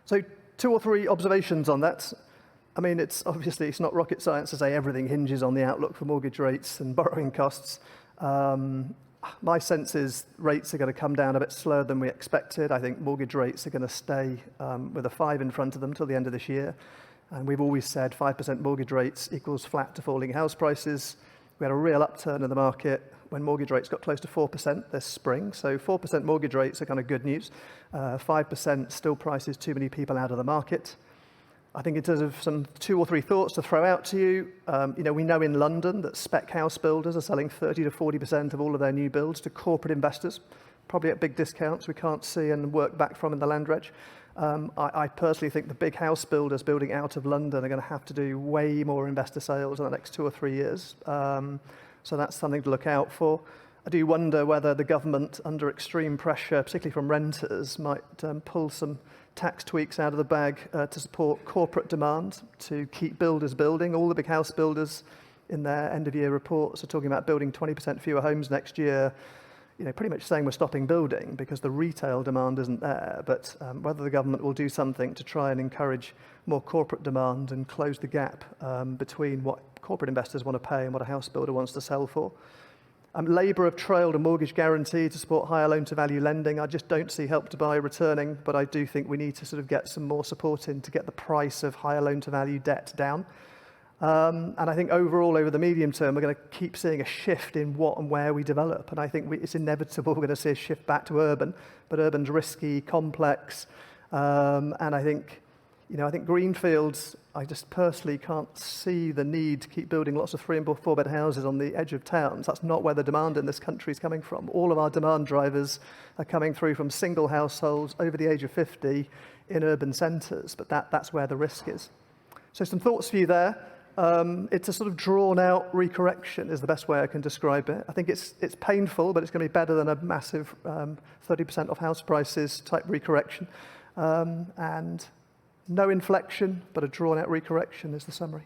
So 2 or 3 observations on that. I mean, it's not rocket science to say everything hinges on the outlook for mortgage rates and borrowing costs. My sense is rates are going to come down a bit slower than we expected. I think mortgage rates are going to stay with a 5 in front of them till the end of this year. And we've always said 5% mortgage rates equals flat to falling house prices. We had a real upturn in the market when mortgage rates got close to 4% this spring. So 4% mortgage rates are kind of good news. 5% still prices too many people out of the market. I think in terms of some 2 or 3 thoughts to throw out to you, we know in London that spec house builders are selling 30 to 40% of all of their new builds to corporate investors, probably at big discounts we can't see and work back from in the land reg. I personally think the big house builders building out of London are going to have to do way more investor sales in the next 2 or 3 years. So that's something to look out for. I do wonder whether the government, under extreme pressure, particularly from renters, might pull some tax tweaks out of the bag to support corporate demand, to keep builders building. All the big house builders in their end-of-year reports are talking about building 20% fewer homes next year, pretty much saying we're stopping building because the retail demand isn't there. But whether the government will do something to try and encourage more corporate demand and close the gap between what corporate investors want to pay and what a house builder wants to sell for. Labour have trailed a mortgage guarantee to support higher loan-to-value lending. I just don't see Help to Buy returning, but I do think we need to sort of get some more support in to get the price of higher loan-to-value debt down. And I think overall, over the medium term, we're going to keep seeing a shift in what and where we develop. And I think it's inevitable we're going to see a shift back to urban, but urban's risky, complex. And I think greenfields, I just personally can't see the need to keep building lots of 3 and 4 bed houses on the edge of towns. That's not where the demand in this country is coming from. All of our demand drivers are coming through from single households over the age of 50 in urban centres, but that's where the risk is. So some thoughts for you there. It's a sort of drawn-out recorrection is the best way I can describe it. I think it's painful, but it's going to be better than a massive 30% off house prices type recorrection. And no inflection, but a drawn-out recorrection is the summary.